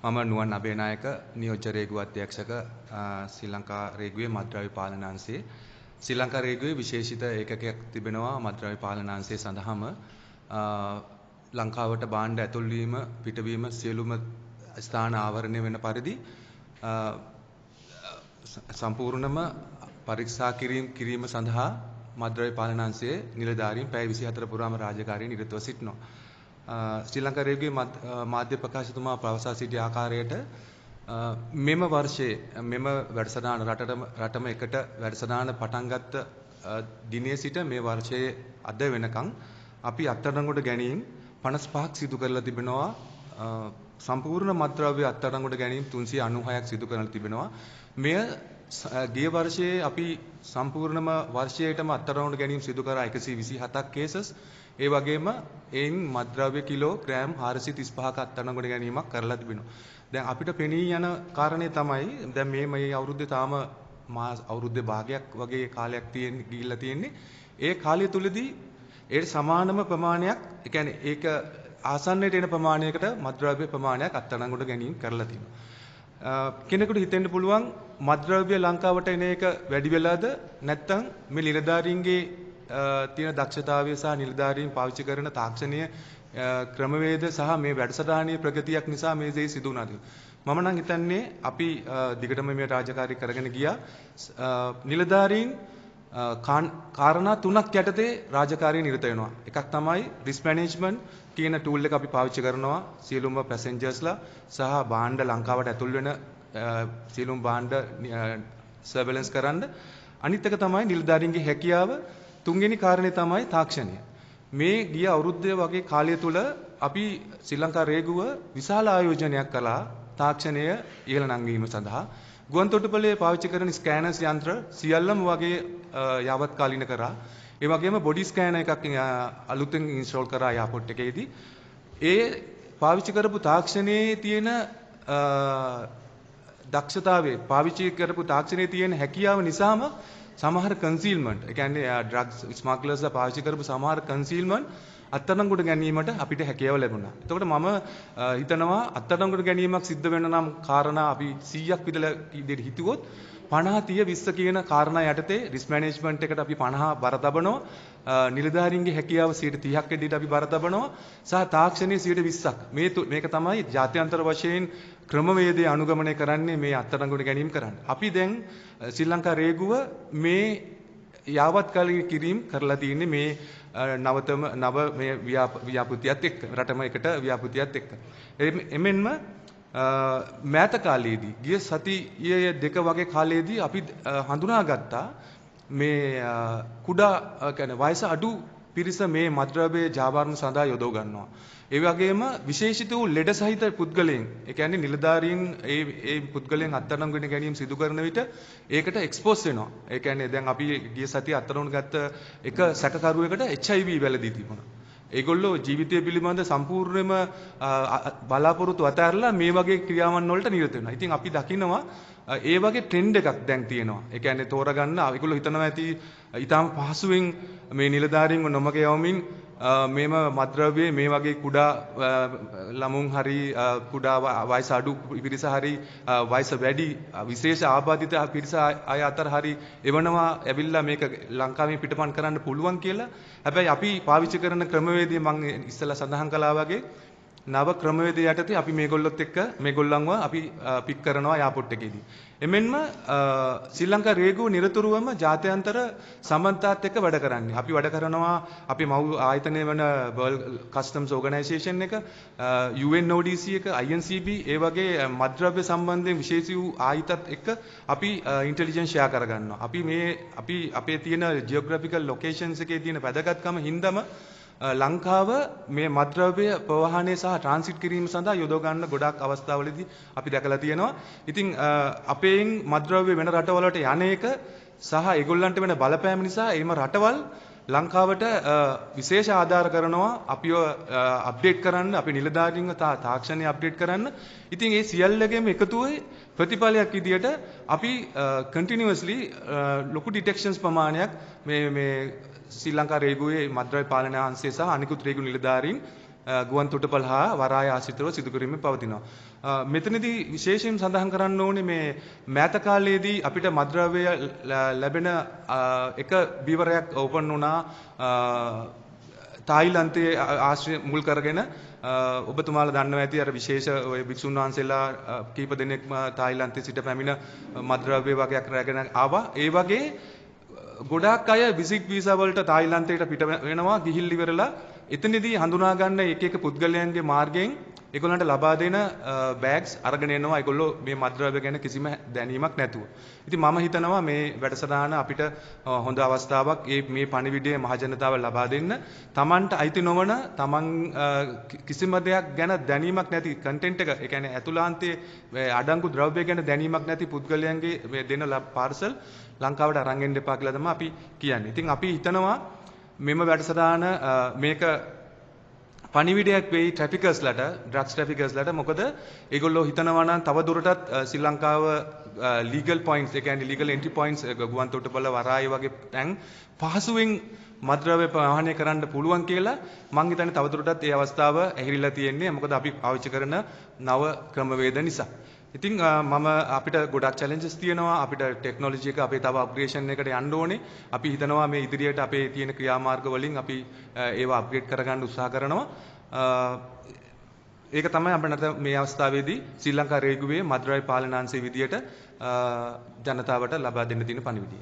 මම නුවන් අබේනායක නියෝජ්‍ය රේගුව අධ්‍යක්ෂක ශ්‍රී ලංකා රේගුවේ මත්ද්‍රව්‍ය පාලන අංශයේ ශ්‍රී ලංකා රේගුවේ විශේෂිත ඒකකයක් තිබෙනවා මත්ද්‍රව්‍ය පාලන අංශයේ සඳහාම ලංකාවට භාණ්ඩ ඇතුල්වීම පිටවීම සියලුම ස්ථාන ආවරණය වෙන පරිදි සම්පූර්ණම පරීක්ෂා කිරීම සඳහා මත්ද්‍රව්‍ය පාලන අංශයේ නිලධාරීන් පැය 24 පුරාම රාජකාරියේ නිරතව සිටිනවා. ශ්‍රී ලංකා රේගුවේ මාධ්‍ය ප්‍රකාශකතුමා පවසා සිටි ආකාරයට මෙම වර්ෂයේ මෙම වැඩසටහන රටම එකට වැඩසටහන පටන් ගත්ත දිනේ සිට මේ වර්ෂයේ අද වෙනකන් අපි අත්අඩංගුවට ගැනීම 55ක් සිදු කරලා තිබෙනවා. සම්පූර්ණ මත්ද්‍රව්‍ය අත්අඩංගුවට ගැනීම 396ක් සිදු කරලා තිබෙනවා. මෙය ගිය වර්ෂයේ අපි සම්පූර්ණම වර්ෂයේටම අත්අඩංගුවට ගැනීම සිදු කරා 127ක් කේසස්. ඒ වගේම එයින් මත්ද්‍රව්‍ය කිලෝ ග්‍රෑම් 435ක අත්අඩංගුවට ගැනීමක් කරලා තිබෙනවා. දැන් අපිට පෙනී යන කාරණේ තමයි දැන් මේ අවුරුද්දේ තාම අවුරුද්දේ භාගයක් වගේ කාලයක් ගිහිල්ලා තියෙන්නේ. ඒ කාලය තුලදී ඒ සමානම ප්‍රමාණයක්, ඒ කියන්නේ ඒක ආසන්නයට එන ප්‍රමාණයකට මත්ද්‍රව්‍ය ප්‍රමාණයක් අත්අඩංගුවට ගැනීම කරලා තියෙනවා. කෙනෙකුට හිතෙන්න පුළුවන් මත්ද්‍රව්‍ය ලංකාවට එන එක වැඩි වෙලාද නැත්නම් මේ නිලධාරීන්ගේ තියෙන දක්ෂතාවය සහ නිලධාරීන් පාවිච්චි කරන තාක්ෂණීය ක්‍රමවේද සහ මේ වැඩසටහනේ ප්‍රගතියක් නිසා මේ දේ සිදු වුණාද? මම නම් හිතන්නේ අපි දිගටම මේ රාජකාරී කරගෙන ගියා. නිලධාරීන් කාරණා තුනක් යටතේ රාජකාරිය නිරත වෙනවා. එකක් තමයි රිස්ක් මැනේජ්මන්ට් කියන ටූල් එක අපි පාවිච්චි කරනවා සියලුම පැසෙන්ජර්ස්ලා සහ භාණ්ඩ ලංකාවට ඇතුල් වෙන සියලුම භාණ්ඩ සර්වෙලන්ස් කරන්න. අනිත් එක තමයි නිලධාරීන්ගේ හැකියාව. තුන්වෙනි කාරණේ තමයි තාක්ෂණය. මේ ගිය අවුරුද්දේ වගේ කාලය තුල අපි ශ්‍රී ලංකා රේගුව විශාල ආයෝජනයක් කළා තාක්ෂණය ඉහළ නංවීම සඳහා. ගුවන්තොටුපළේ පාවිච්චි කරන ස්කෑනර්ස් යන්ත්‍ර සියල්ලම වගේ යාවත්කාලින කරා. ඒ වගේම බොඩි ස්කෑනර් එකක් අලුතෙන් ඉන්ස්ටෝල් කරා එයාපෝට් එකේදී. ඒ පාවිච්චි කරපු තාක්ෂණයේ තියෙන දක්ෂතාවය, පාවිච්චි කරපු තාක්ෂණයේ තියෙන හැකියාව නිසාම සමහර කන්සීල්මන්ට්, ඒ කියන්නේ ඩ්‍රග්ස් ස්මග්ලර්ස්ලා පාවිච්චි කරපු සමහර කන්සීල්මන්ට් අත්අඩංගුවට ගැනීමට අපිට හැකියාව ලැබුණා. එතකොට මම හිතනවා අත්අඩංගුවට ගැනීමක් සිද්ධ වෙන නම් කාරණා අපි 100ක් විදිහට හිතුවොත් 50 30 20 කියන කාරණා යටතේ රිස්ක් මැනේජ්මන්ට් එකට අපි 50 බර තබනවා. නිලධාරීන්ගේ හැකියාව 30ක් එඩියට අපි බර තබනවා. සහ තාක්ෂණයේ 20ක්. මේක තමයි ජාත්‍යන්තර වශයෙන් ක්‍රමවේදය අනුගමනය කරන්නේ මේ අත්අඩංගුවට ගැනීම කරන්නේ. අපි දැන් ශ්‍රී ලංකා රේගුව මේ යාවත්කාලින කිරීම කරලා තියෙන්නේ මේ නව මේ ව්‍යාපෘතියත් එක්ක, රටම එකට ව්‍යාපෘතියත් එක්ක. එමෙන්ම මෑත කාලයේදී ගිය සතියේ දෙක වගේ කාලයේදී අපි හඳුනාගත්තා මේ කුඩා කියන්නේ වයස අඩු පිරිස මේ මත්ද්‍රව්‍ය ජාවාරණ සඳහා යොදව ගන්නවා. ඒ වගේම විශේෂිත වූ ලෙඩ සහිත පුද්ගලයන්, ඒ කියන්නේ නිලධාරීන් ඒ පුද්ගලයන් අත්අඩංගුවට ගැනීම සිදු කරන විට ඒකට එක්ස්පෝස් වෙනවා. ඒ කියන්නේ දැන් අපි ගිය සතියේ අත්අඩංගුවට ගත්ත එක සැකකරුවෙකුට HIV වැළදී තිබුණා. ඒගොල්ලෝ ජීවිතය පිළිබඳ සම්පූර්ණයෙන්ම බලාපොරොත්තු අතහැරලා මේ වගේ ක්‍රියාවන් වලට නිරත වෙනවා. ඉතින් අපි දකිනවා ඒ වගේ ට්‍රෙන්ඩ් එකක් දැන් තියෙනවා. ඒ කියන්නේ තෝරගන්න ඒගොල්ලෝ හිතනවා ඇති ඊටාම පහසුවෙන් මේ නිලධාරීන්ව නොමග යවමින් මේම මත්ද්‍රව්‍යයේ මේ වගේ කුඩා ළමුන් හරි කුඩා වයස අඩු පිරිස හරි වයස වැඩි විශේෂ ආබාධිත පිරිස අය අතර හරි එවනවා ඇවිල්ලා මේක ලංකාවේ පිටපන් කරන්න පුළුවන් කියලා. හැබැයි අපි පාවිච්චි කරන ක්‍රමවේදය මම ඉස්සෙල්ලා සඳහන් කළා වගේ නව ක්‍රමවේදය යටතේ අපි මේගොල්ලොත් එක්ක මේගොල්ලන්ව අපි පික් කරනවා එයාපෝට් එකේදී. එමෙන්ම ශ්‍රී ලංකා රේගුව නිරතුරුවම ජාත්‍යන්තර සම්බන්ධතාවත් එක්ක වැඩ කරන්නේ. අපි වැඩ කරනවා අපි මව් ආයතනය වන World Customs Organization එක, UNODC එක, INCB ඒ වගේ මත්ද්‍රව්‍ය සම්බන්ධයෙන් විශේෂ වූ ආයතත් එක්ක අපි ඉන්ටෙලිජන්ස් ෂෙයා කරගන්නවා. අපි අපේ තියෙන ජියෝග්‍රැෆිකල් ලොකේෂන්ස් එකේ තියෙන වැදගත්කම හින්දාම ලංකාව මේ මත්ද්‍රව්‍ය ප්‍රවාහනය සහ ට්‍රාන්සිට් කිරීම සඳහා යොදව ගන්න ගොඩක් අවස්ථාවලදී අපි දැකලා තියෙනවා. ඉතින් අපේන් මත්ද්‍රව්‍ය වෙන රටවලට යන එක සහ ඒගොල්ලන්ට වෙන බලපෑම නිසා එීම රටවල් ලංකාවට විශේෂ ආධාර කරනවා අපිව අප්ඩේට් කරන්න, අපි නිලධාරීන්ව තාක්ෂණය අප්ඩේට් කරන්න. ඉතින් ඒ සියල්ලගෙම එකතුවේ ප්‍රතිඵලයක් විදියට අපි කන්ටිනියස්ලි ලොකු ඩිටෙක්ෂන්ස් ප්‍රමාණයක් මේ ශ්‍රී ලංකා රේගුවේ මත්ද්‍රව්‍ය පාලන අංශය සහ අනිකුත් රේගු නිලධාරීන් ගුවන් තොටුපළ හා වරාය ආශ්‍රිතව සිදු කිරීමෙන් පවතිනවා. මෙතනදී විශේෂයෙන් සඳහන් කරන්න ඕනේ මේ මෑත කාලයේදී අපිට මත්ද්‍රව්‍ය ලැබෙන එක බීවරයක් ඕපන් වුණා තායිලන්තයේ ආශ්‍රය මුල් කරගෙන ඔබතුමාලා දන්නවා ඇති අර විශේෂ ඔය භික්ෂුන් වහන්සේලා කීප දෙනෙක්ම තායිලන්තයේ සිට පැමිණ මත්ද්‍රව්‍ය වගේක් රැගෙන ආවා. ඒ වගේ ගොඩාක් අය විසිට් වීසා වලට තායිලන්තයට පිට වෙනවා ගිහිල්ලි ඉවරලා එතනදී හඳුනා ගන්න එක එක පුද්ගලයන්ගේ මාර්ගයෙන් ඒගොල්ලන්ට ලබා දෙන බෑග්ස් අරගෙන එනවා ඒගොල්ලෝ මේ මත්ද්‍රව්‍ය ගැන කිසිම දැනීමක් නැතුව. ඉතින් මම හිතනවා මේ වැඩසටහන අපිට හොඳ අවස්ථාවක් මේ පණිවිඩය මහජනතාව ලබා දෙන්න. Tamanට අයිති නොවන Taman කිසිම දෙයක් ගැන දැනීමක් නැති කන්ටෙන්ට් එක ඒ කියන්නේ ඇතුළාන්තයේ අඩංගු ද්‍රව්‍ය ගැන දැනීමක් නැති පුද්ගලයන්ගේ මේ දෙන පාර්සල් ලංකාවට අරන් එන්න එපා කියලා තමයි අපි කියන්නේ. ඉතින් අපි හිතනවා මෙම වැඩසටහන මේක පණිවිඩයක් වෙයි ට්‍රැෆිකර්ස්ලට ඩ්‍රග්ස් ට්‍රැෆිකර්ස්ලට මොකද ඒගොල්ලෝ හිතනවා නම් තව දුරටත් ශ්‍රී ලංකාව ලීගල් පොයින්ට්ස් ඒ කියන්නේ ලීගල් එන්ට්‍රි පොයින්ට්ස් ගුවන් තොටුපළ වරාය වගේ තැන් පහසුවෙන් මත්ද්‍රව්‍ය ප්‍රවාහනය කරන්න පුළුවන් කියලා මම හිතන්නේ තව දුරටත් ඒ අවස්ථාව ඇහිරිලා තියෙන්නේ මොකද අපි පාවිච්චි කරන නව ක්‍රමවේද නිසා. ඉතින් මම අපිට ගොඩක් චැලෙන්ජස් තියෙනවා අපිට ටෙක්නොලොජි එක අපේ තව අප්ග්‍රේඩේෂන් එකට යන්න ඕනේ. අපි හිතනවා මේ ඉදිරියට අපේ තියෙන ක්‍රියාමාර්ග වලින් අපි ඒවා අප්ග්‍රේඩ් කරගන්න උත්සාහ කරනවා. ඒක තමයි අපිට මේ අවස්ථාවේදී ශ්‍රී ලංකා රේගුවේ මත්ද්‍රව්‍ය පාලනාංශයේ විදියට ජනතාවට ලබා දෙන්න තියෙන පණිවිඩය.